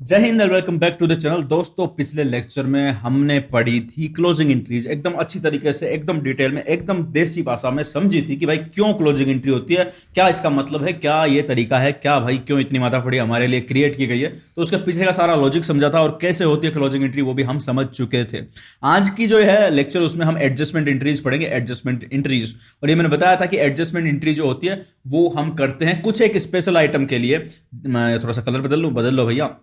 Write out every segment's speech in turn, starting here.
जय हिंद and welcome back to the channel. दोस्तों, पिछले लेक्चर में हमने पढ़ी थी क्लोजिंग एंट्रीज एकदम अच्छी तरीके से, एकदम डिटेल में, एकदम देसी भाषा में समझी थी कि भाई क्यों क्लोजिंग एंट्री होती है, क्या इसका मतलब है, क्या ये तरीका है, क्या भाई क्यों इतनी माथापड़ी हमारे लिए क्रिएट की गई है। तो उसके पीछे का सारा लॉजिक समझा था और कैसे होती है क्लोजिंग एंट्री वो भी हम समझ चुके थे। आज की जो है लेक्चर उसमें हम एडजस्टमेंट एंट्रीज पढ़ेंगे, एडजस्टमेंट एंट्रीज। और ये मैंने बताया था कि एडजस्टमेंट एंट्री जो होती है वो हम करते हैं कुछ एक स्पेशल आइटम के लिए। मैं थोड़ा सा कलर बदल लो भैया।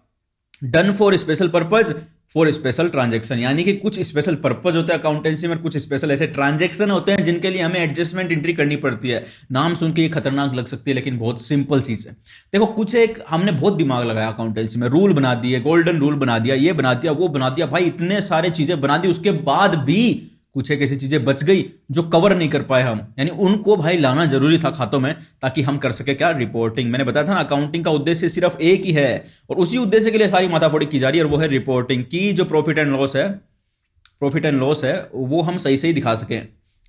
Done for special purpose for special transaction, यानी कि कुछ स्पेशल पर्पज होता है अकाउंटेंसी में, कुछ स्पेशल ऐसे ट्रांजेक्शन होते हैं जिनके लिए हमें एडजस्टमेंट एंट्री करनी पड़ती है। नाम सुन के ये खतरनाक लग सकती है लेकिन बहुत सिंपल चीज है। देखो, कुछ एक हमने बहुत दिमाग लगाया अकाउंटेंसी में, रूल बना दिए, गोल्डन रूल बना दिया, ये बना दिया, वो बना दिया, भाई इतने सारे चीजें बना दी, उसके बाद भी कुछ एक ऐसी चीजें बच गई जो कवर नहीं कर पाए हम, यानी उनको भाई लाना जरूरी था खातों में ताकि हम कर सके क्या, रिपोर्टिंग। मैंने बताया था ना, अकाउंटिंग का उद्देश्य सिर्फ एक ही है और उसी उद्देश्य के लिए सारी माथाफोड़ी की जा रही है और वो है रिपोर्टिंग की। जो प्रॉफिट एंड लॉस है वो हम सही सही दिखा सकें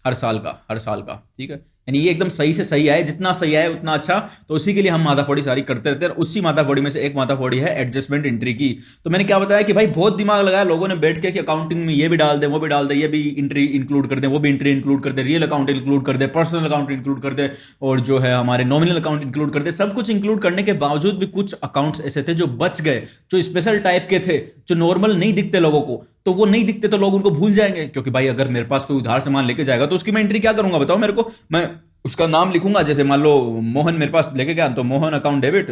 हर साल का, ठीक है। यानी ये एकदम सही से सही आए, जितना सही आए उतना अच्छा। तो उसी के लिए हम माथाफोड़ी सारी करते रहते हैं। उसी माथाफोड़ी में से एक माथाफोड़ी है एडजस्टमेंट एंट्री की। तो मैंने क्या बताया कि भाई बहुत दिमाग लगाया लोगों ने बैठ के कि अकाउंटिंग में ये भी डाल दें, वो भी डाल दें, ये भी एंट्री इंक्लूड कर दें, वो भी एंट्री इंक्लूड कर दें, रियल अकाउंट इंक्लूड कर दें, पर्सनल अकाउंट इंक्लूड कर दें, और जो है हमारे नॉमिनल अकाउंट इंक्लूड कर दें। सब कुछ इंक्लूड करने के बावजूद भी कुछ अकाउंट्स ऐसे थे जो बच गए, जो स्पेशल टाइप के थे, जो नॉर्मल नहीं दिखते लोगों को। तो वो नहीं दिखते तो लोग उनको भूल जाएंगे, क्योंकि भाई अगर मेरे पास कोई उधार सामान लेके जाएगा तो उसकी मैं एंट्री क्या करूंगा बताओ मेरे को। मैं उसका नाम लिखूंगा, जैसे मान लो मोहन मेरे पास लेके गया तो Mohan account debit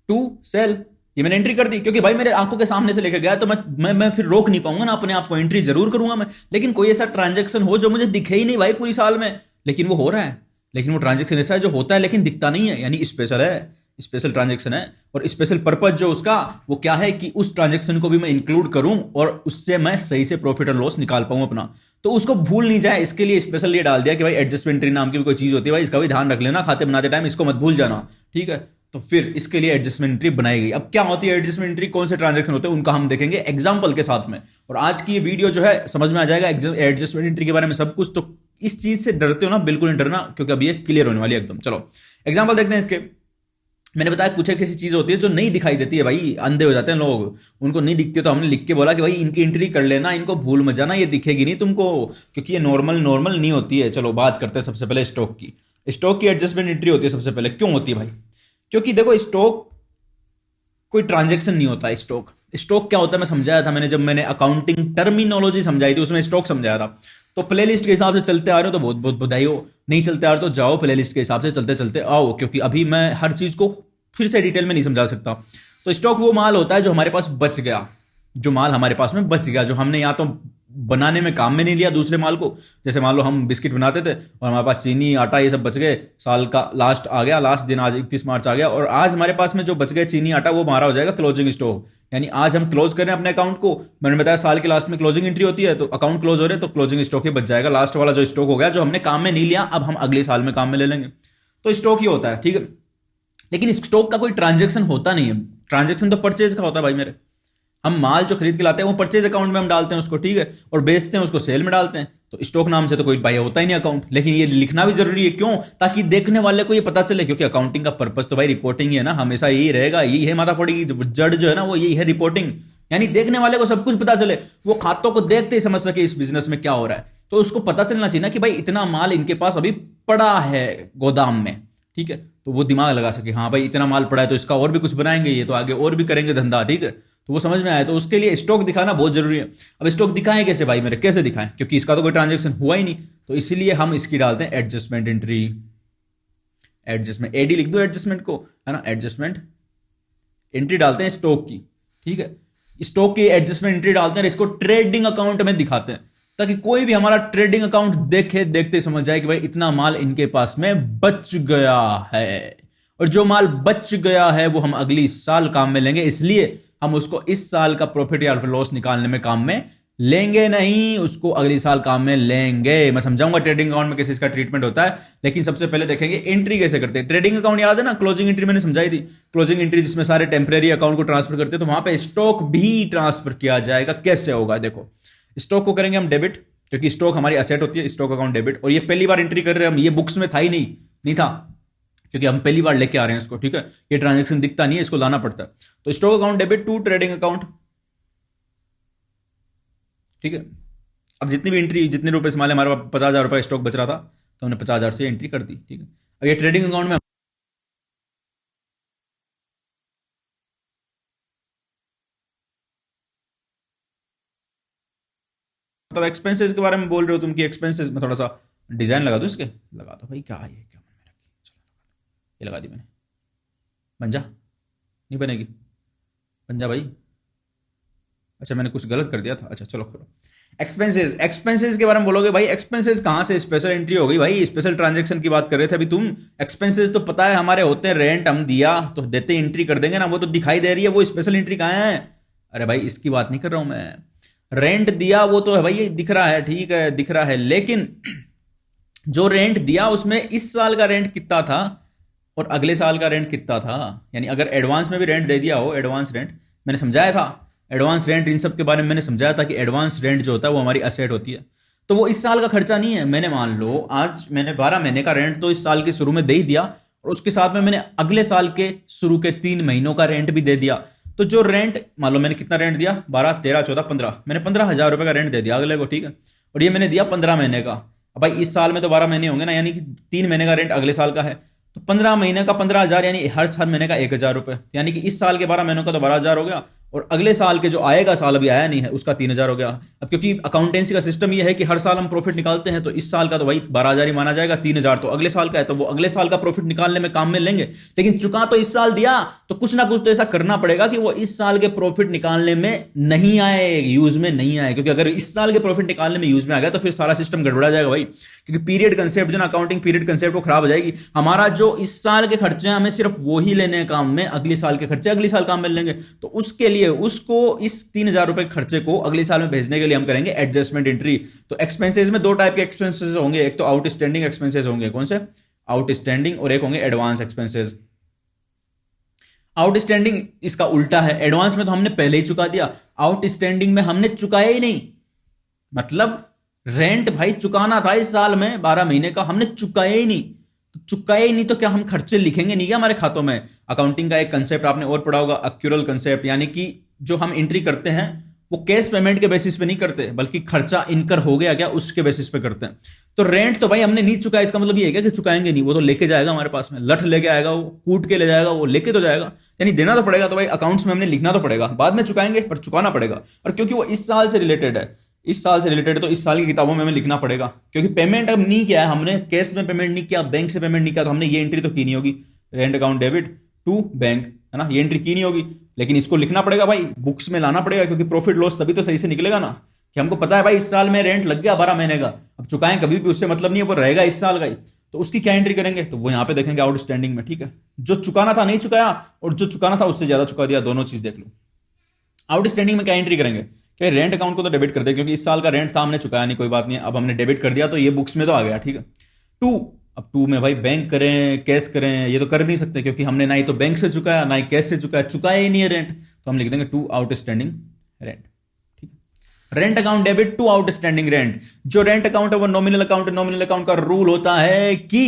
to sale, ये मैंने एंट्री कर दी क्योंकि भाई मेरे आंखों के सामने से लेके गया। तो मैं फिर रोक नहीं पाऊंगा ना अपने आप को, एंट्री जरूर करूंगा मैं। लेकिन कोई ऐसा ट्रांजेक्शन हो जो मुझे दिखे ही नहीं भाई पूरी साल में, लेकिन वो हो रहा है, लेकिन वो ट्रांजेक्शन ऐसा है जो होता है लेकिन दिखता नहीं है, यानी स्पेशल है, स्पेशल ट्रांजेक्शन है। और स्पेशल पर्पज जो उसका वो क्या है कि उस ट्रांजेक्शन को भी मैं इंक्लूड करूं और उससे मैं सही से प्रॉफिट और लॉस निकाल पाऊं अपना, तो उसको भूल नहीं जाए इसके लिए स्पेशल ये डाल दिया कि भाई एडजस्टमेंट एंट्री नाम की भी कोई चीज होती है भाई, इसका भी ध्यान रख लेना खाते बनाते टाइम, इसको मत भूल जाना, ठीक है। तो फिर इसके लिए एडजस्टमेंट एंट्री बनाई गई। अब क्या होती है एडजस्टमेंट एंट्री, कौन से ट्रांजेक्शन होते हैं उनका हम देखेंगे एग्जांपल के साथ में। और आज की ये वीडियो जो है समझ में आ जाएगा एडजस्टमेंट एंट्री के बारे में सब कुछ। तो इस चीज से डरते हो ना, बिल्कुल नहीं डरना, क्योंकि अब ये क्लियर होने वाली है एकदम। चलो एग्जाम्पल देखते हैं इसके। मैंने बताया कुछ एक ऐसी चीज होती है जो नहीं दिखाई देती है भाई, अंधे हो जाते हैं लोग, उनको नहीं दिखती। तो हमने लिख के बोला कि भाई इनकी एंट्री कर लेना, इनको भूल मत जाना, ये दिखेगी नहीं तुमको, क्योंकि ये नॉर्मल नॉर्मल नहीं होती है। चलो बात करते हैं सबसे पहले स्टॉक की। स्टॉक की एडजस्टमेंट एंट्री होती है सबसे पहले। क्यों होती है भाई? क्योंकि देखो, स्टॉक कोई ट्रांजेक्शन नहीं होता है। स्टॉक स्टॉक क्या होता है मैं समझाया था, मैंने जब मैंने अकाउंटिंग टर्मिनोलॉजी समझाई थी उसमें स्टॉक समझाया था। तो प्लेलिस्ट के हिसाब से चलते आ रहे हो तो बहुत बहुत बधाई हो, नहीं चलते आ रहे तो जाओ प्लेलिस्ट के हिसाब से चलते चलते आओ, क्योंकि अभी मैं हर चीज को फिर से डिटेल में नहीं समझा सकता। तो स्टॉक वो माल होता है जो हमारे पास बच गया, जो माल हमारे पास में बच गया, जो हमने या तो बनाने में काम में नहीं लिया दूसरे माल को। जैसे मान लो हम बिस्किट बनाते थे और हमारे पास चीनी आटा ये सब बच गए, साल का लास्ट आ गया, लास्ट दिन आज 31 मार्च आ गया, और आज हमारे पास में जो बच गए चीनी आटा वो हमारा हो जाएगा क्लोजिंग स्टॉक। यानी आज हम क्लोज करें अपने अकाउंट को, मैंने बताया साल के लास्ट में क्लोजिंग एंट्री होती है, तो अकाउंट क्लोज हो रहे हैं तो क्लोजिंग स्टॉक ही बच जाएगा, लास्ट वाला जो स्टॉक हो गया जो हमने काम में नहीं लिया अब हम अगले साल में काम में ले लेंगे। तो स्टॉक ही होता है, ठीक है। लेकिन स्टॉक का कोई ट्रांजेक्शन होता नहीं है। ट्रांजेक्शन तो परचेज का होता है भाई मेरे। हम माल जो खरीद के लाते हैं वो परचेज अकाउंट में हम डालते हैं उसको, ठीक है, और बेचते हैं उसको सेल में डालते हैं। तो स्टॉक नाम से तो कोई भाई होता ही नहीं अकाउंट, लेकिन ये लिखना भी जरूरी है। क्यों? ताकि देखने वाले को ये पता चले, क्योंकि अकाउंटिंग का पर्पस तो भाई रिपोर्टिंग ही है ना, हमेशा यही रहेगा, यही है माथाफोड़ी की जड़ जो है ना, वो यही है रिपोर्टिंग। यानी देखने वाले को सब कुछ पता चले, वो खातों को देखते ही समझ सके इस बिजनेस में क्या हो रहा है। तो उसको पता चलना चाहिए ना कि भाई इतना माल इनके पास अभी पड़ा है गोदाम में, ठीक है। तो वो दिमाग लगा सके, हाँ भाई इतना माल पड़ा है तो इसका और भी कुछ बनाएंगे, ये तो आगे और भी करेंगे धंधा, ठीक है। तो वो समझ में आया, तो उसके लिए स्टॉक दिखाना बहुत जरूरी है। अब स्टॉक दिखाएं कैसे भाई मेरे, कैसे दिखाएं, क्योंकि इसका तो कोई ट्रांजेक्शन हुआ ही नहीं। तो इसीलिए हम इसकी डालते हैं एडजस्टमेंट एंट्री। एडजस्टमेंट एडी लिख दो एडजस्टमेंट को, है ना, एडजस्टमेंट एंट्री डालते हैं स्टॉक की, ठीक है। स्टॉक की एडजस्टमेंट एंट्री डालते हैं, इसको ट्रेडिंग अकाउंट में दिखाते हैं ताकि कोई भी हमारा ट्रेडिंग अकाउंट देखे देखते समझ जाए कि भाई इतना माल इनके पास में बच गया है, और जो माल बच गया है वो हम अगली साल काम में लेंगे, इसलिए हम उसको इस साल का प्रॉफिट या लॉस निकालने में काम में लेंगे नहीं, उसको अगली साल काम में लेंगे। मैं समझाऊंगा ट्रेडिंग अकाउंट में कैसे इसका ट्रीटमेंट होता है, लेकिन सबसे पहले देखेंगे एंट्री कैसे करते हैं। ट्रेडिंग अकाउंट याद है ना, क्लोजिंग एंट्री मैंने समझाई थी, क्लोजिंग एंट्री जिसमें सारे टेम्परेरी अकाउंट को ट्रांसफर करते हैं, तो वहां पे स्टॉक भी ट्रांसफर किया जाएगा। कैसे होगा देखो, स्टॉक को करेंगे हम डेबिट, क्योंकि स्टॉक हमारी असेट होती है, स्टॉक अकाउंट डेबिट। और ये पहली बार एंट्री कर रहे हैं हम, ये बुक्स में था ही नहीं था। क्योंकि हम पहली बार लेके आ रहे हैं इसको, ठीक है, ये ट्रांजेक्शन दिखता नहीं है, इसको लाना पड़ता है। तो stock account debit to trading account, ठीक है। अब जितनी भी एंट्री, जितने रुपए से मान लिया हमारे पास 50,000 रुपए स्टॉक बच रहा था, तो हमने 50,000 से एंट्री कर दी, ठीक है। अब ये ट्रेडिंग अकाउंट में मतलब एक्सपेंसेस के बारे में बोल रहे हो तुम कि एक्सपेंसेस में थोड़ा सा डिजाइन लगा दो इसके, लगा दो भाई, क्या है ये, क्या मन में रखी, चलो ये लगा दी मैंने, बन जा, नहीं बनेगी, बन जा भाई। अच्छा मैंने कुछ गलत कर दिया था, अच्छा चलो करो। एक्सपेंसेस, एक्सपेंसेस के बारे में बोलोगे भाई, एक्सपेंसेस कहां से स्पेशल एंट्री हो गई भाई, स्पेशल ट्रांजैक्शन की बात कर रहे थे अभी तुम। एक्सपेंसेस तो पता है हमारे होते हैं, रेंट हम दिया तो देते एंट्री कर देंगे ना, वो तो दिखाई दे रही है, वो स्पेशल एंट्री कहां है। अरे भाई इसकी बात नहीं कर रहा हूं मैं, रेंट दिया वो तो है भाई, ये दिख रहा है, ठीक है दिख रहा है, लेकिन जो रेंट दिया उसमें इस साल का रेंट कितना था और अगले साल का रेंट कितना था। यानी अगर एडवांस में भी रेंट दे दिया हो, एडवांस रेंट मैंने समझाया था, एडवांस रेंट इन सब के बारे में मैंने समझाया था कि एडवांस रेंट जो होता है वो हमारी असेट होती है। तो वो इस साल का खर्चा नहीं है, मैंने मान लो आज मैंने 12 महीने का रेंट तो इस साल के शुरू में दे ही दिया, और उसके साथ में मैंने अगले साल के शुरू के 3 महीनों का रेंट भी दे दिया। तो जो रेंट मान लो मैंने कितना रेंट दिया, 12, 13, 14, 15, मैंने 15,000 रुपए का रेंट दे दिया अगले को, ठीक है। और ये मैंने दिया 15 महीने का। अब भाई इस साल में तो 12 महीने होंगे ना, यानी कि 3 महीने का रेंट अगले साल का है, तो 15 महीने का 15,000, यानी हर महीने का 1,000 रुपए, यानी कि इस साल के 12 महीनों का तो 12,000 हो गया, और अगले साल के जो आएगा, साल अभी आया नहीं है, उसका 3,000 हो गया। अब क्योंकि अकाउंटेंसी का सिस्टम ये है कि हर साल हम प्रॉफिट निकालते हैं, तो इस साल का तो भाई 12,000 ही माना जाएगा, 3,000 तो अगले साल का है, तो वो अगले साल का प्रॉफिट निकालने में काम में लेंगे। लेकिन चुका तो इस साल दिया, तो कुछ ना कुछ तो ऐसा करना पड़ेगा कि वो इस साल के प्रॉफिट निकालने में नहीं आए, यूज में नहीं आए, क्योंकि अगर इस साल के प्रॉफिट निकालने में यूज में आ गया तो फिर सारा सिस्टम गड़बड़ा जाएगा भाई। क्योंकि पीरियड कंसेप्ट जो ना, अकाउंटिंग पीरियड कंसेप्ट वो खराब हो जाएगी। हमारा जो इस साल के खर्चे हैं हमें सिर्फ वो ही लेने हैं काम में, अगले साल के खर्चे अगले साल काम में लेंगे। तो उसके लिए उसको इस 3,000 रुपए के खर्चे को अगले साल में भेजने के लिए हम करेंगे एडजस्टमेंट एंट्री। तो एक्सपेंसेस में 2 टाइप के एक्सपेंसेस होंगे, एक तो आउटस्टैंडिंग एक्सपेंसेस होंगे, कौन से, आउटस्टैंडिंग, और एक होंगे एडवांस एक्सपेंसेस। आउटस्टैंडिंग इसका उल्टा है, एडवांस में तो हमने पहले ही चुका दिया, आउटस्टैंडिंग में हमने चुकाया ही नहीं। मतलब रेंट भाई चुकाना था इस साल में 12 महीने का, हमने चुकाया ही नहीं, तो चुकाया ही नहीं तो क्या हम खर्चे लिखेंगे नहीं क्या हमारे खातों में। अकाउंटिंग का एक कंसेप्ट आपने और पढ़ा होगा, अक्यूरल कंसेप्ट, यानी कि जो हम एंट्री करते हैं वो कैश पेमेंट के बेसिस पे नहीं करते, बल्कि खर्चा इनकर हो गया क्या उसके बेसिस पे करते हैं। तो रेंट तो भाई हमने नहीं चुकाया, इसका मतलब ये है क्या कि चुकाएंगे नहीं, वो तो लेके जाएगा हमारे पास में, लठ लेके आएगा, वो कूट के ले जाएगा, वो लेके तो जाएगा, यानी देना तो पड़ेगा। तो भाई अकाउंट्स में हमने लिखना तो पड़ेगा, बाद में चुकाएंगे पर चुकाना पड़ेगा। और क्योंकि वो इस साल से रिलेटेड है, इस साल से रिलेटेड, तो इस साल की किताबों में हमें लिखना पड़ेगा, क्योंकि पेमेंट अब नहीं किया है हमने, कैश में पेमेंट नहीं किया, बैंक से पेमेंट नहीं किया, तो हमने ये एंट्री तो की नहीं होगी, rent account debit to bank, है ना, ये एंट्री की नहीं होगी। लेकिन इसको लिखना पड़ेगा भाई, बुक्स में लाना पड़ेगा, क्योंकि प्रॉफिट लॉस तभी तो सही से निकलेगा ना, कि हमको पता है भाई इस साल में रेंट लग गया 12 महीने का, अब चुकाएं कभी भी उससे मतलब नहीं है, वो रहेगा इस साल का ही। तो उसकी क्या एंट्री करेंगे, तो वो यहां पे देखेंगे आउटस्टैंडिंग में, ठीक है। जो चुकाना था नहीं चुकाया, और जो चुकाना था उससे ज्यादा चुका दिया, दोनों चीज देख लो। आउटस्टैंडिंग में क्या एंट्री करेंगे, क्या रेंट अकाउंट को तो डेबिट कर दे, क्योंकि इस साल का रेंट था हमने चुकाया नहीं, कोई बात नहीं, अब हमने डेबिट कर दिया तो ये बुक्स में तो आ गया, ठीक है। टू, अब टू में भाई बैंक करें कैश करें, ये तो कर नहीं सकते, क्योंकि हमने ना ही तो बैंक से चुकाया ना ही कैश से चुकाया, चुकाया ही नहीं है रेंट, तो हम लिख देंगे टू आउटस्टैंडिंग रेंट, ठीक है। Rent account debit to outstanding rent. जो रेंट अकाउंट है वो नॉमिनल अकाउंट है, नॉमिनल अकाउंट का रूल होता है कि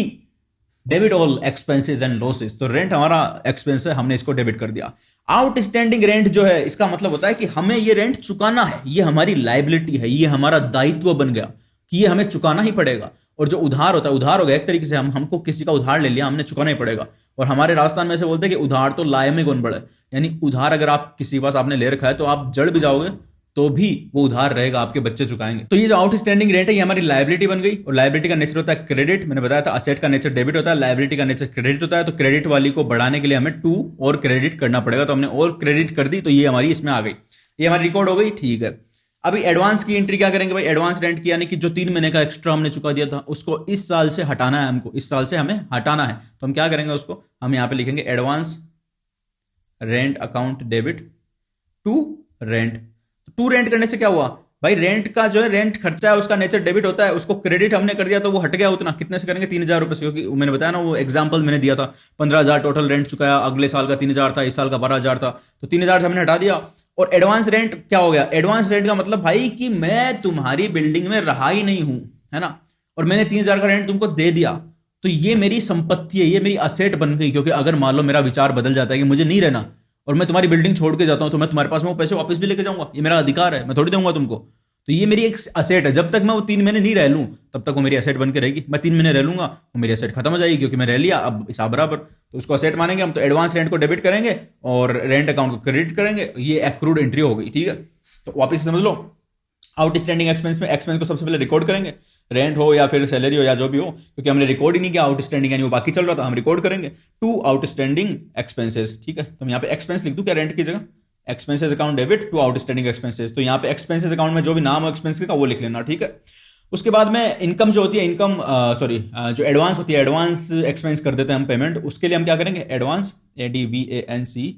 debit all expenses and losses, तो रेंट हमारा एक्सपेंस है, हमने इसको डेबिट कर दिया। आउटस्टैंडिंग रेंट जो है, इसका मतलब होता है कि हमें ये रेंट चुकाना है, ये हमारी लायबिलिटी है, ये हमारा दायित्व बन गया कि ये हमें चुकाना ही पड़ेगा। और जो उधार होता है, उधार हो गया एक तरीके से, हमको किसी का उधार ले लिया, हमने चुकाना ही पड़ेगा। और हमारे राजस्थान में से बोलते हैं कि उधार तो लाए में कौन बड़ा है, यानी उधार अगर आप किसी के पास आपने ले रखा है तो आप जड़ भी जाओगे तो भी वो उधार रहेगा, आपके बच्चे चुकाएंगे। तो ये जो आउटस्टैंडिंग रेंट है ये हमारी लायबिलिटी बन गई, और लायबिलिटी का नेचर होता है क्रेडिट, मैंने बताया था असेट का नेचर डेबिट होता है, लायबिलिटी का नेचर क्रेडिट होता है। तो क्रेडिट वाली को बढ़ाने के लिए हमें टू और क्रेडिट करना पड़ेगा, तो हमने और क्रेडिट कर दी, तो ये हमारी इसमें आ गई, ये हमारी रिकॉर्ड हो गई, ठीक है। अभी एडवांस की एंट्री क्या करेंगे भाई, एडवांस रेंट की, यानी कि जो 3 महीने का एक्स्ट्रा हमने चुका दिया था उसको इस साल से हटाना है, हमको इस साल से हमें हटाना है। तो हम क्या करेंगे, उसको हम यहां पे लिखेंगे advance rent account debit to rent. To rent करने से क्या हुआ भाई, रेंट का जो है रेंट खर्चा है उसका नेचर डेबिट होता है, उसको क्रेडिट हमने कर दिया तो वो हट गया उतना, कितने से करेंगे 3,000 रुपए से, क्योंकि मैंने बताया ना वो एग्जांपल मैंने दिया था, 15,000 टोटल रेंट चुकाया, अगले साल का 3,000 था, इस साल का 12,000 था, तो 3,000 से हमने हटा दिया। और एडवांस रेंट क्या हो गया, एडवांस रेंट का मतलब भाई कि मैं तुम्हारी बिल्डिंग में रहा ही नहीं हूं, है ना, और मैंने 3,000 का रेंट तुमको दे दिया, तो ये मेरी संपत्ति है, ये मेरी असेट बन गई। क्योंकि अगर मान लो मेरा विचार बदल जाता है कि मुझे नहीं रहना और मैं तुम्हारी बिल्डिंग छोड़ के जाता हूं, तो मैं तुम्हारे पास में वो पैसे वापस भी लेके जाऊंगा, ये मेरा अधिकार है, मैं थोड़ी दूंगा तुमको। तो ये मेरी एक असेट है। जब तक मैं वो 3 महीने नहीं रह लूं तब तक वो मेरी असेट बन के रहेगी। मैं 3 महीने रह लूंगा, वो मेरी असेट खत्म हो जाएगी, क्योंकि मैं रह लिया अब हिसाब बराबर। तो उसको असेट मानेंगे हम। तो एडवांस रेंट को डेबिट करेंगे और रेंट अकाउंट को क्रेडिट करेंगे। ये एक्रूड एंट्री हो गई, ठीक है। तो वापिस से समझ लो, आउटस्टैंडिंग एक्सपेंस में एक्सपेंस को सबसे पहले रिकॉर्ड करेंगे, रेंट हो या फिर सैलरी हो या जो भी हो, क्योंकि हमने रिकॉर्ड ही नहीं किया आउटस्टैंडिंग, यानी वो बाकी चल रहा था, हम रिकॉर्ड करेंगे टू आउटस्टैंडिंग एक्सपेंसेस, ठीक है। तो यहाँ पे एक्सपेंस लिख दूं क्या रेंट की जगह, expenses account debit to outstanding expenses. तो यहाँ पे एक्सपेंसेस अकाउंट में जो भी नाम हो एक्सपेंस का वो लिख लेना, ठीक है। उसके बाद में इनकम जो होती है, इनकम सॉरी जो एडवांस होती है, एडवांस एक्सपेंस कर देते हैं हम पेमेंट। उसके लिए हम क्या करेंगे, advance ADVANC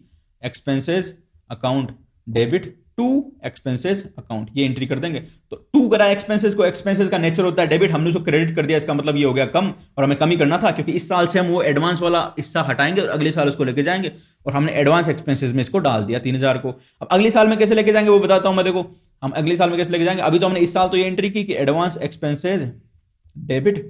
expenses account debit to expenses account, ये एंट्री कर देंगे। तो टू करा एक्सपेंसेस को, एक्सपेंसेस का नेचर होता है डेबिट, हमने उसको क्रेडिट कर दिया, इसका मतलब ये हो गया कम, और हमें कम ही करना था, क्योंकि इस साल से हम वो एडवांस वाला हिस्सा हटाएंगे और अगले साल उसको लेके जाएंगे। और हमने एडवांस एक्सपेंसेस में इसको डाल दिया 3000 को। अब अगले साल में कैसे लेके जाएंगे वो बताता हूं मैं। देखो हम अगले साल में कैसे लेके जाएंगे। अभी तो हमने इस साल तो ये एंट्री की कि advance expenses debit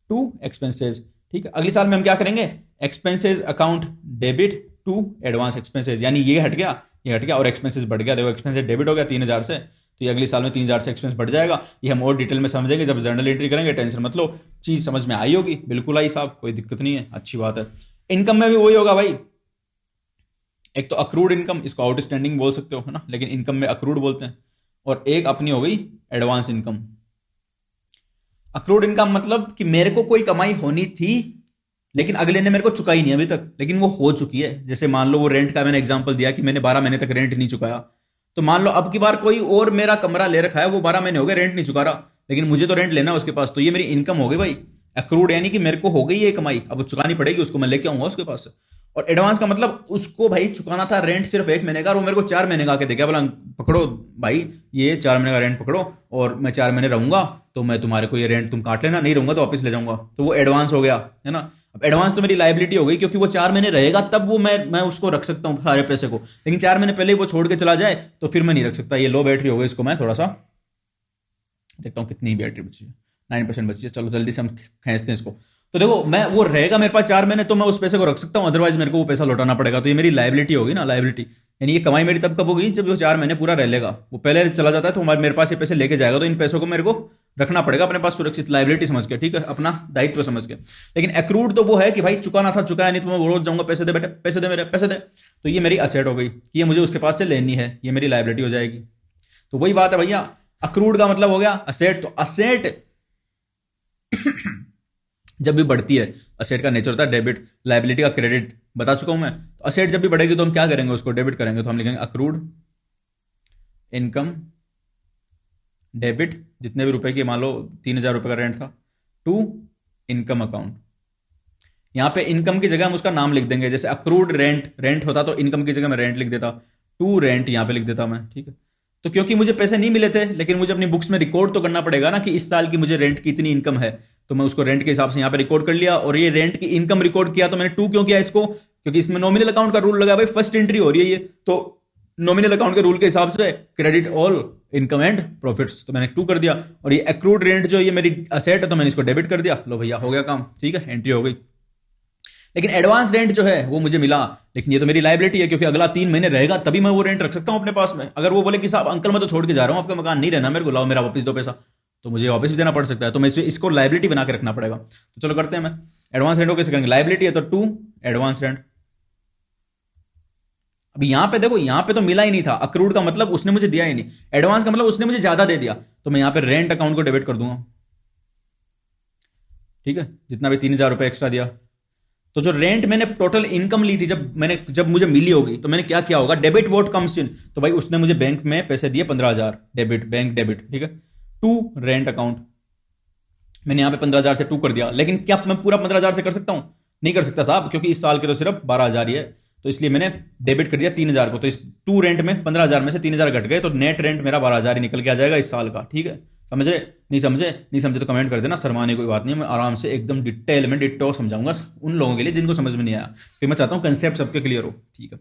to expenses, ठीक है। अगले साल में हम क्या करेंगे, expenses account debit to advance expenses, यानी ये हट गया, ये हट गया और एक्सपेंसेस बढ़ गया। देखो एक्सपेंसेस डेबिट हो गया 3000 से, तो ये अगले साल में 3000 से एक्सपेंस बढ़ जाएगा। ये हम और डिटेल में समझेंगे जब जर्नल एंट्री करेंगे, टेंशन मत लो, चीज समझ में आई होगी, बिल्कुल आई साहब, कोई दिक्कत नहीं है, अच्छी बात है। इनकम में भी वही होगा भाई, एक तो अक्रूड इनकम, इसको आउटस्टैंडिंग बोल सकते हो, है ना, लेकिन इनकम में अक्रूड बोलते हैं। और एक अपनी हो गई एडवांस इनकम। अक्रूड इनकम मतलब कि मेरे को कोई कमाई होनी थी लेकिन अगले ने मेरे को चुकाई नहीं अभी तक, लेकिन वो हो चुकी है। जैसे मान लो वो रेंट का मैंने एग्जांपल दिया कि मैंने 12 महीने तक रेंट नहीं चुकाया, तो मान लो अब की बार कोई और मेरा कमरा ले रखा है, वो 12 महीने हो गए रेंट नहीं चुका रहा, लेकिन मुझे तो रेंट लेना है उसके पास, तो ये मेरी इनकम हो गई भाई। अक्रूड यानी कि मेरे को हो गई ये कमाई, अब वो चुकानी पड़ेगी उसको, मैं लेके आऊंगा उसके पास। और एडवांस का मतलब उसको भाई चुकाना था रेंट सिर्फ 1 महीने का, और वो मेरे को 4 महीने का आके देगा, बोला पकड़ो भाई ये 4 महीने का रेंट पकड़ो, और मैं 4 महीने रहूंगा तो मैं तुम्हारे को ये रेंट तुम काट लेना, नहीं रहूंगा तो वापस ले जाऊंगा। तो वो एडवांस हो गया, है ना। अब एडवांस तो मेरी लाइबिलिटी हो गई, क्योंकि वो 4 महीने रहेगा तब वो मैं उसको रख सकता हूँ सारे पैसे को, लेकिन 4 महीने पहले ही वो छोड़ के चला जाए तो फिर मैं नहीं रख सकता। ये लो बैटरी हो गई, इसको मैं थोड़ा सा देखता हूँ कितनी बैटरी बची है, 9% बची है। चलो जल्दी से हम खींचते हैं इसको। तो देखो मैं वो रहेगा मेरे पास 4 महीने, तो मैं उस पैसे को रख सकता हूँ, अदरवाइज मेरे को वो पैसा लौटाना पड़ेगा। तो ये मेरी लाइबिलिटी होगी ना, लाइबिलिटी, यानी ये कमाई मेरी तब कब होगी जब वो 4 महीने पूरा रह लेगा। वो पहले चला जाता है तो मेरे पास ये पैसे लेके जाएगा, तो इन पैसों को मेरे को रखना पड़ेगा अपने पास सुरक्षित, लाइबिलिटी समझ के, ठीक है, अपना दायित्व समझ के। लेकिन एक्रूड तो वो है कि भाई चुकाना था चुकाया नहीं, तो मैं रोज जाऊंगा पैसे दे बेटे, पैसे दे मेरे, पैसे दे। तो ये मेरी असेट हो गई कि ये मुझे उसके पास से लेनी है, ये मेरी लाइबिलिटी हो जाएगी। तो वही बात है भैया, अक्रूड का मतलब हो गया असेट। तो असेट जब भी बढ़ती है, असेट का नेचर होता है डेबिट, लाइबिलिटी का क्रेडिट, बता चुका हूं मैं। तो असेट जब भी बढ़ेगी तो हम क्या करेंगे, उसको डेबिट करेंगे। तो हम लिखेंगे अक्रूड इनकम डेबिट, जितने भी रुपए की, मान लो 3000 रुपए का रेंट था, टू इनकम अकाउंट। यहां पे इनकम की जगह हम उसका नाम लिख देंगे, जैसे अक्रूड रेंट, रेंट होता तो इनकम की जगह मैं रेंट लिख देता, टू रेंट यहां पे लिख देता मैं, ठीक है। तो क्योंकि मुझे पैसे नहीं मिले थे, लेकिन मुझे अपनी बुक्स में रिकॉर्ड तो करना पड़ेगा ना कि इस साल की मुझे रेंट की इतनी इनकम है, तो मैं उसको रेंट के हिसाब से यहां पे रिकॉर्ड कर लिया। और ये रेंट की इनकम रिकॉर्ड किया, तो मैंने टू क्यों किया इसको, क्योंकि इसमें नॉमिनल अकाउंट का रूल लगा भाई, फर्स्ट एंट्री हो रही है ये, तो नॉमिनल अकाउंट के रूल के हिसाब से credit all income and profits, तो मैंने टू कर दिया। और ये एक्रूड रेंट जो ये मेरी असेट है, तो मैंने इसको डेबिट कर दिया, लो भैया हो गया काम, ठीक है, एंट्री हो गई। लेकिन एडवांस रेंट जो है वो मुझे मिला, लेकिन ये तो मेरी लाइबिलिटी है, क्योंकि अगला 3 महीने रहेगा तभी मैं वो रेंट रख सकता हूं अपने पास में। अगर वो बोले कि साहब अंकल मैं तो छोड़ के जा रहा हूं, आपका मकान नहीं रहना मेरे को, लाओ मेरा वापस दो पैसा, तो मुझे वापस भी देना पड़ सकता है। तो मैं इसको लाइबिलिटी बना के रखना पड़ेगा। तो चलो करते हैं, मैं एडवांस रेंट को कैसे करेंगे, लाइबिलिटी है तो टू एडवांस रेंट। अभी यहां पे देखो, यहां पे तो मिला ही नहीं था, अक्रूड का मतलब उसने मुझे दिया ही नहीं, एडवांस का मतलब उसने मुझे ज्यादा दे दिया, तो मैं यहां पे रेंट अकाउंट को डेबिट कर दूंगा, ठीक है, जितना भी 3000 रुपए एक्स्ट्रा दिया। तो जो रेंट मैंने टोटल इनकम ली थी, जब मुझे मिली होगी, तो मैंने क्या किया होगा, डेबिट वोट कम्स इन, तो भाई उसने मुझे बैंक में पैसे दिए 15,000, डेबिट, बैंक डेबिट, ठीक है, टू रेंट अकाउंट। मैंने यहां पे 15,000 से टू कर दिया, लेकिन क्या मैं पूरा 15,000 से कर सकता हूं, नहीं कर सकता साहब, क्योंकि इस साल के तो सिर्फ 12,000 ही है, तो इसलिए मैंने डेबिट कर दिया 3,000 को। तो इस टू रेंट में 15,000 में से 3,000 घट गए, तो नेट रेंट मेरा 12,000 ही निकल के आ जाएगा इस साल का, ठीक है। समझे, नहीं समझे, नहीं समझे तो कमेंट कर देना, शर्माने कोई बात नहीं, मैं आराम से एकदम डिटेल में डिट्टो समझाऊंगा उन लोगों के लिए जिनको समझ में नहीं आया, फिर मैं चाहता हूँ कंसेप्ट सबके क्लियर हो, ठीक है।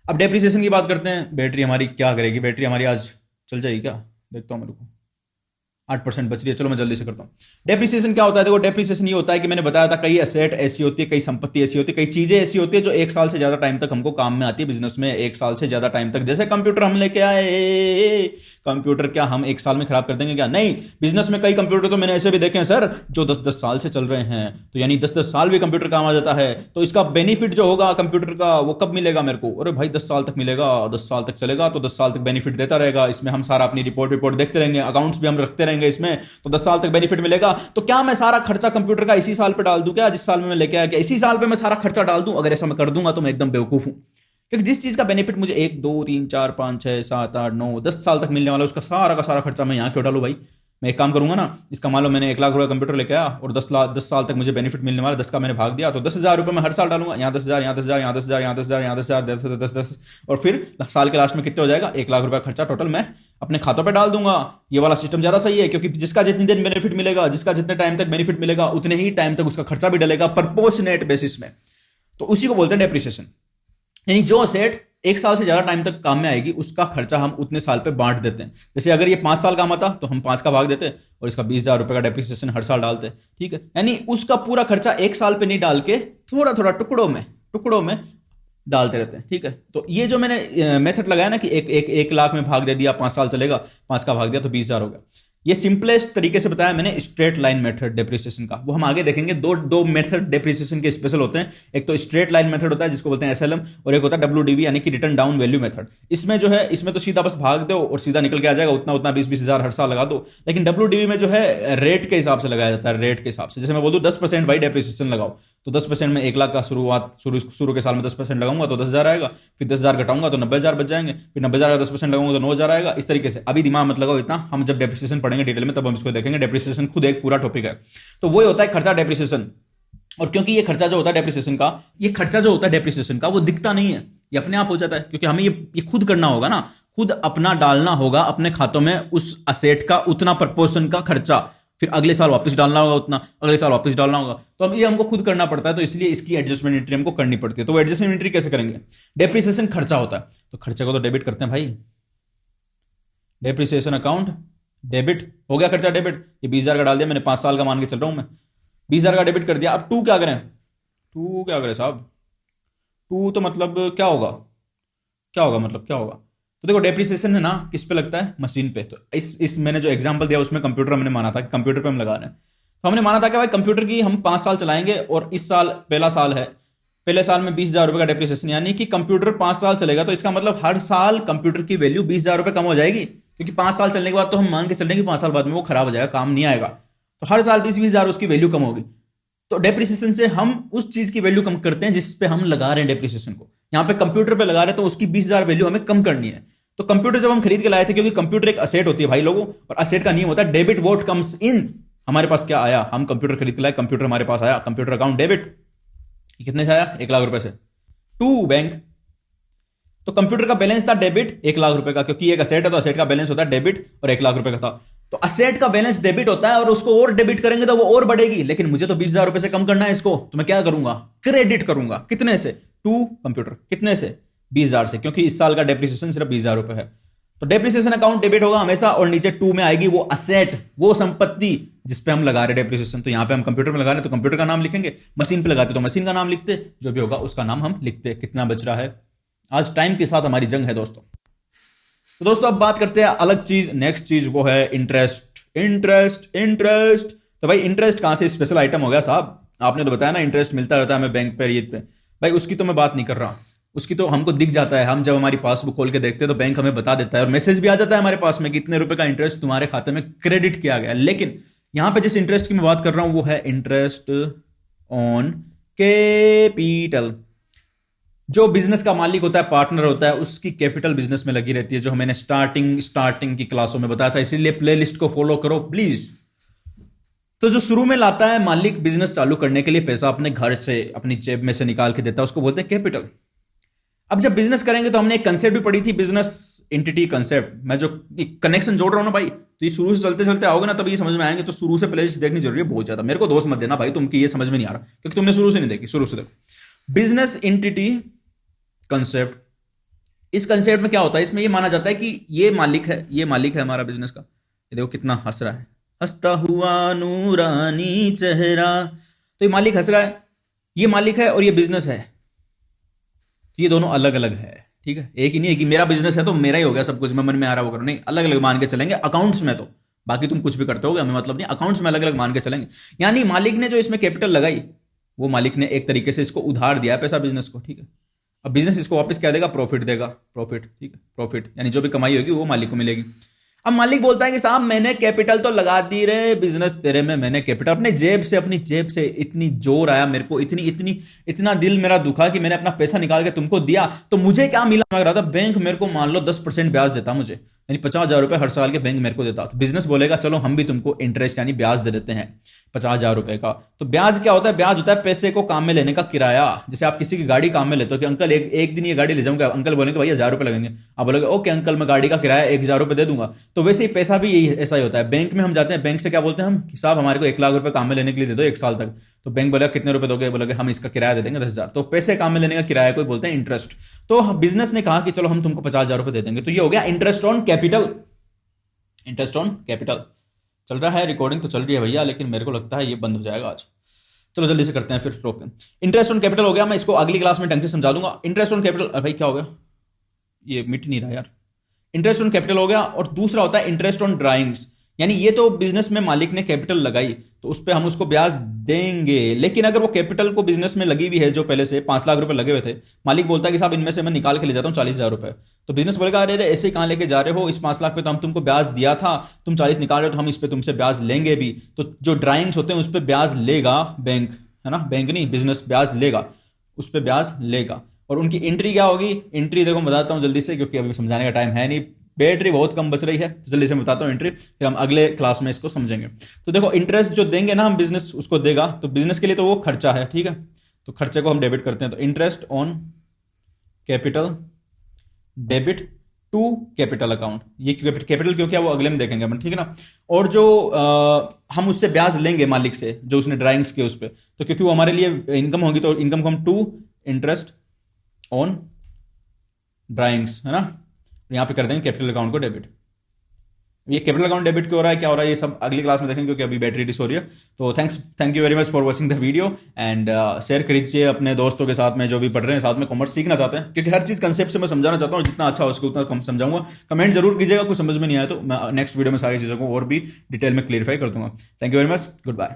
अब डेप्रिसिएशन की बात करते हैं। बैटरी हमारी क्या करेगी, बैटरी हमारी आज चल जाएगी क्या, देखता हूँ मेरे को, 8% बच रही है। चलो मैं जल्दी से करता हूँ। डेप्रिसिएशन क्या होता है? देखो डेप्रिसिएशन ये होता है कि मैंने बताया था कई एसेट ऐसी होती है, कई संपत्ति ऐसी होती है, कई चीजें ऐसी होती है जो 1 साल से ज्यादा टाइम तक हमको काम में आती है बिजनेस में। 1 साल से ज्यादा टाइम तक, जैसे कंप्यूटर हम लेके आए, कंप्यूटर क्या हम 1 साल में खराब कर देंगे क्या? नहीं। बिजनेस में कई कंप्यूटर तो मैंने ऐसे भी देखे हैं सर जो 10-10 साल से चल रहे हैं, तो यानी 10-10 साल भी कंप्यूटर काम आ जाता है। तो इसका बेनिफिट जो होगा कंप्यूटर का वो कब मिलेगा मेरे को? अरे भाई 10 साल तक मिलेगा, 10 साल तक चलेगा तो 10 साल तक बेनिफिट देता रहेगा। इसमें हम सारा अपनी रिपोर्ट देखते रहेंगे, अकाउंट्स भी हम रखते रहेंगे इसमें, तो 10 साल तक बेनिफिट मिलेगा। तो क्या मैं सारा खर्चा कंप्यूटर का इसी साल पे डाल दूं क्या? जिस साल में मैं लेके आया, क्या इसी साल पे मैं सारा खर्चा डाल दूं? अगर ऐसा मैं कर दूंगा तो मैं एकदम बेवकूफ हूं, क्योंकि जिस चीज का बेनिफिट मुझे 1 2 3 4 5 6 7 8 9 10 साल तक मिलने वाला है, उसका सारा का सारा खर्चा मैं यहां क्यों डालू भाई? मैं एक काम करूंगा ना, इसका मान लो मैंने 1 लाख रुपए कंप्यूटर लेके आया और 10 साल तक मुझे बेनिफिट मिलने वाला, 10 का मैंने भाग दिया, तो 10,000 रुपए मैं हर साल डालूंगा। यहाँ 10,000, यहाँ 10,000, यहाँ 10,000, यहाँ 10,000, यहाँ 10,000, 10 10 10 और फिर साल के लास्ट में कितने हो जाएगा? 1 लाख रुपए खर्चा टोटल मैं अपने खातों पे डाल दूंगा। ये वाला सिस्टम ज्यादा सही है, क्योंकि जिसका जितने दिन बेनिफिट मिलेगा, जिसका जितने टाइम तक बेनिफिट मिलेगा, उतने ही टाइम तक उसका खर्चा भी डलेगा प्रोपोर्शनेट बेसिस में। तो उसी को बोलते हैं डेप्रिसिएशन। यानी जो असेट 1 साल से ज्यादा टाइम तक काम में आएगी उसका खर्चा हम उतने साल पे बांट देते हैं। जैसे अगर ये 5 साल काम आता तो हम 5 का भाग देते और इसका 20,000 रुपए का डेप्रिसिएशन हर साल डालते। ठीक है, यानी उसका पूरा खर्चा 1 साल पे नहीं डाल के थोड़ा थोड़ा टुकड़ों में डालते रहते हैं। ठीक है, तो ये जो मैंने मेथड लगाया ना कि 1 लाख में भाग दे दिया, 5 साल चलेगा, 5 का भाग दिया तो 20,000 हो गया। ये सिंपलेस्ट तरीके से बताया मैंने स्ट्रेट लाइन मेथड डेप्रिसिएशन का, वो हम आगे देखेंगे। दो मेथड डेप्रिसिएशन के स्पेशल होते हैं, एक तो स्ट्रेट लाइन मेथड होता है जिसको बोलते हैं एसएलएम, और एक होता है डब्ल्यूडीवी यानी कि रिटर्न डाउन वैल्यू मेथड। इसमें जो है, इसमें तो सीधा बस भाग दो और सीधा निकल के आ जाएगा, उतना उतना 20-20 हजार हर साल लगा दो। लेकिन डब्ल्यूडीवी में जो है रेट के हिसाब से लगाया जाता है, रेट के हिसाब से। जैसे मैं बोल दूं 10% भाई डेप्रिसिएशन लगाओ, तो 10% में 1 लाख का शुरू के साल में 10% लगाऊंगा तो 10,000 आएगा, फिर 10,000 घटाऊंगा तो 90,000 बच जाएंगे, फिर 90,000 का 10% लगाऊंगा तो 9,000 आएगा। इस तरीके से अभी दिमाग मत लगाओ इतना, हम जब डेप्रिसिएशन पढ़ेंगे डिटेल में तब हम इसको देखेंगे। डेप्रिसिएशन खुद एक पूरा टॉपिक है। तो वो होता है खर्चा डेप्रिसिएशन। और क्योंकि ये खर्चा जो होता है डेप्रिसिएशन का, वो दिखता नहीं है, ये अपने आप हो जाता है, क्योंकि हमें ये खुद करना होगा ना, खुद अपना डालना होगा अपने खातों में उस असेट का उतना प्रपोर्शन का खर्चा, फिर अगले साल वापस डालना होगा उतना, अगले साल वापस डालना होगा। तो अब ये हमको खुद करना पड़ता है, तो इसलिए इसकी एडजस्टमेंट एंट्री हमको करनी पड़ती है। तो वो एडजस्टमेंट एंट्री कैसे करेंगे? डेप्रिसिएशन खर्चा होता है तो खर्चे को तो डेबिट करते हैं भाई, डेप्रिसिएशन अकाउंट डेबिट हो गया, खर्चा डेबिट। ये 20,000 का डाल दिया मैंने, 5 साल का मान के चल रहा हूं मैं, 20,000 का डेबिट कर दिया। अब टू क्या करें साहब? टू तो मतलब क्या होगा? क्या होगा? तो देखो डेप्रिसिएशन है ना किस पे लगता है? मशीन पे। तो इस मैंने जो एग्जांपल दिया उसमें कंप्यूटर हमने माना था कि कंप्यूटर पे हम लगा रहे हैं। तो हमने माना था कि भाई कंप्यूटर की हम 5 साल चलाएंगे और इस साल पहला साल है, पहले साल में 20,000 रुपए का डेप्रिसिएशन, यानी कि कंप्यूटर 5 साल चलेगा तो इसका मतलब हर साल कंप्यूटर की वैल्यू 20,000 रुपए कम हो जाएगी, क्योंकि 5 साल चलने के बाद तो हम मान के चल रहे हैं कि 5 साल बाद में वो खराब हो जाएगा, काम नहीं आएगा। तो हर साल 20,000 उसकी वैल्यू कम होगी। तो डेप्रिसिएशन से हम उस चीज की वैल्यू कम करते हैं जिस पे हम लगा रहे हैं डेप्रिसिएशन को। यहां पे कंप्यूटर पे लगा रहे हैं तो उसकी 20,000 वैल्यू हमें कम करनी है। तो कंप्यूटर जब हम खरीद के लाए थे, क्योंकि कंप्यूटर एक असेट होती है भाई लोगों, और असेट का नियम होता है डेबिट व्हाट कम्स इन। हमारे पास क्या आया? हम कंप्यूटर खरीद के लाए, कंप्यूटर हमारे पास आया, कंप्यूटर अकाउंट डेबिट। कितने से आया? 1 लाख रुपए से, टू बैंक। तो कंप्यूटर का बैलेंस था डेबिट 1 लाख रुपए का, क्योंकि एक असेट है तो असेट का बैलेंस होता है डेबिट, और 1 लाख रुपए का था। तो असेट का बैलेंस डेबिट होता है और उसको और डेबिट करेंगे तो वो और बढ़ेगी, लेकिन मुझे तो 20,000 रुपए से कम करना है इसको, तो मैं क्या करूंगा? क्रेडिट करूंगा। कितने से? To computer. कितने से? 20,000 से, क्योंकि इस साल का डेप्रिसिएशन सिर्फ 20,000 रुपए है। तो डेप्रिसिएशन अकाउंट डेबिट होगा हमेशा, और नीचे टू में आएगी वो असेट, वो संपत्ति जिसपे हम लगा रहे डेप्रिसिएशन। तो यहां पे हम कंप्यूटर में लगा रहे तो कंप्यूटर का नाम लिखेंगे, मशीन पे लगाते तो मशीन का नाम लिखते, जो भी होगा उसका नाम हम लिखते। कितना बच रहा है? आज टाइम के साथ हमारी जंग है दोस्तों। तो दोस्तों अब बात करते हैं अलग चीज, नेक्स्ट चीज, वो है इंटरेस्ट। तो भाई इंटरेस्ट कहां से स्पेशल आइटम हो गया साहब? आपने तो बताया ना इंटरेस्ट मिलता रहता है हमें बैंक पे, ये पे। भाई उसकी तो मैं बात नहीं कर रहा, उसकी तो हमको दिख जाता है। हम जब हमारी पासबुक खोल के देखते हैं तो बैंक हमें बता देता है और मैसेज भी आ जाता है हमारे पास में कि इतने रुपए का इंटरेस्ट तुम्हारे खाते में क्रेडिट किया गया। लेकिन यहां पे जिस इंटरेस्ट की मैं बात कर रहा हूं वो है इंटरेस्ट ऑन कैपिटल। जो बिजनेस का मालिक होता है, पार्टनर होता है, उसकी कैपिटल बिजनेस में लगी रहती है, जो मैंने स्टार्टिंग की क्लासों में बताया था। इसीलिए प्लेलिस्ट को फॉलो करो प्लीज। तो जो शुरू में लाता है मालिक बिजनेस चालू करने के लिए पैसा अपने घर से, अपनी जेब में से निकाल के देता है, उसको बोलते हैं कैपिटल। अब जब बिजनेस करेंगे तो हमने एक कंसेप्ट भी पढ़ी थी, बिजनेस एंटिटी कंसेप्ट। मैं जो कनेक्शन जोड़ रहा हूं ना भाई, तो ये शुरू से चलते चलते आओगे ना तब ये समझ में आएंगे। तो शुरू से प्लेलिस्ट देखनी जरूरी है बहुत ज्यादा। मेरे को दोस्त मत देना भाई तुम कि ये समझ में नहीं आ रहा, क्योंकि तुमने शुरू से नहीं देखी। शुरू से देखो बिजनेस एंटिटी कंसेप्ट। इस कंसेप्ट में क्या होता है? इसमें ये माना जाता है कि ये मालिक है हमारा बिजनेस का। ये देखो कितना हंस रहा है, हंसता हुआ नूरानी चेहरा। तो ये मालिक हंस रहा है, ये मालिक है और ये बिजनेस है। तो ये दोनों अलग अलग है, ठीक है। एक ही नहीं है कि मेरा बिजनेस है तो मेरा ही हो गया सब कुछ, मैं मन में आ रहा वो करूँ, नहीं, अलग अलग मान के चलेंगे अकाउंट्स में। तो बाकी तुम कुछ भी करते होगे, हमें मतलब नहीं, अकाउंट्स में अलग अलग मान के चलेंगे। यानी मालिक ने जो इसमें कैपिटल लगाई, वो मालिक ने एक तरीके से इसको उधार दिया पैसा बिजनेस को, ठीक है। अब बिजनेस इसको वापस क्या देगा, प्रॉफिट देगा, प्रॉफिट, ठीक है, प्रॉफिट यानी जो भी कमाई होगी वो मालिक को मिलेगी। अब मालिक बोलता है कि साहब मैंने कैपिटल तो लगा दी रे, बिजनेस तेरे में मैंने कैपिटल अपनी जेब से इतनी जोर आया मेरे को, इतनी इतनी इतना दिल मेरा दुखा कि मैंने अपना पैसा निकाल के तुमको दिया, तो मुझे क्या मिला। मांग रहा था बैंक मेरे को मान लो 10% ब्याज देता मुझे, यानी 50,000 रुपए हर साल के बैंक मेरे को देता। तो बिजनेस बोलेगा चलो हम भी तुमको इंटरेस्ट यानी ब्याज दे देते हैं 50,000 रुपए का। तो ब्याज क्या होता है, ब्याज होता है पैसे को काम में लेने का किराया। जैसे आप किसी की गाड़ी काम में लेते हो कि अंकल एक दिन ये गाड़ी ले जाऊंगा, अंकल बोलेंगे भैया 1,000 रुपए लगेंगे, आप बोलोगे ओके अंकल मैं गाड़ी का किराया 1,000 रुपए दे दूंगा। तो वैसे ही पैसा भी यही ऐसा ही होता है। बैंक में हम जाते हैं, बैंक से क्या बोलते हैं हम कि साहब हमारे को 1,00,000 रुपए काम में लेने के लिए दे दो 1 साल तक। तो बैंक बोलेगा कितने रुपए दोगे, बोलोगे हम इसका किराया दे देंगे 10,000। तो पैसे काम में लेने का किराया को बोलते हैं इंटरेस्ट। तो बिजनेस ने कहा कि चलो हम तुमको 50,000 रुपए दे देंगे, तो ये हो गया interest on capital. Interest on capital. चल रहा है रिकॉर्डिंग तो चल रही है भैया, लेकिन मेरे को लगता है ये बंद हो जाएगा आज। चलो जल्दी से करते हैं, फिर रोकते हैं। इंटरेस्ट ऑन कैपिटल हो गया, मैं इसको अगली क्लास में ढंग से समझा दूंगा। इंटरेस्ट ऑन कैपिटल, भाई क्या हो गया, ये मिट नहीं रहा यार। इंटरेस्ट ऑन कैपिटल हो गया, और दूसरा होता है इंटरेस्ट ऑन ड्राइंग्स। यानी ये तो बिजनेस में मालिक ने कैपिटल लगाई तो उस पर हम उसको ब्याज देंगे, लेकिन अगर वो कैपिटल को बिजनेस में लगी हुई है जो पहले से 5 लाख रुपए लगे हुए थे, मालिक बोलता है कि साहब इनमें से मैं निकाल के ले जाता हूँ 40,000 रुपए। तो बिजनेस बोलेगा अरे अरे ऐसे कहाँ लेके जा रहे हो, इस 5 लाख पे तो हम तुमको ब्याज दिया था, तुम 40 निकाल रहे हो तो हम इस पे तुमसे ब्याज लेंगे भी। तो जो ड्राइंग्स होते हैं उस पर ब्याज लेगा बैंक, है ना, बैंक नहीं बिजनेस ब्याज लेगा, उस पर ब्याज लेगा। और उनकी एंट्री क्या होगी, एंट्री देखो मैं बताता हूँ जल्दी से, क्योंकि अभी समझाने का टाइम है नहीं, बैटरी बहुत कम बच रही है, तो जल्दी से मैं बताता हूँ एंट्री, फिर हम अगले क्लास में इसको समझेंगे। तो देखो इंटरेस्ट जो देंगे ना हम, बिजनेस उसको देगा, तो बिजनेस के लिए तो वो खर्चा है, ठीक है। तो खर्चे को हम डेबिट करते हैं, तो interest on capital debit to capital account. ये कैपिटल क्यों क्या वो अगले में देखेंगे अपन, ठीक है ना। और जो हम उससे ब्याज लेंगे मालिक से जो उसने ड्राइंग्स किए उस पर, तो क्योंकि वो हमारे लिए इनकम होगी, तो इनकम को हम टू इंटरेस्ट ऑन ड्राइंग्स, है ना, यहां पे कर देंगे कैपिटल अकाउंट को डेबिट। ये कैपिटल अकाउंट डेबिट क्यों हो रहा है, क्या हो रहा है, ये सब अगली क्लास में देखेंगे, क्योंकि अभी बैटरी डिस हो रही है। तो thank you very much for watching the video, and share करिए अपने दोस्तों के साथ में जो भी पढ़ रहे हैं, साथ में कॉमर्स सीखना चाहते हैं, क्योंकि हर चीज़ कंसेप्ट से मैं समझाना चाहता हूँ, जितना अच्छा हो उसको उतना कम समझाऊंगा। कमेंट जरूर कीजिएगा, कुछ समझ में नहीं आया तो मैं नेक्स्ट वीडियो में सारी चीज़ों को और भी डिटेल में क्लियरफाई कर दूंगा। Thank you very much, good bye.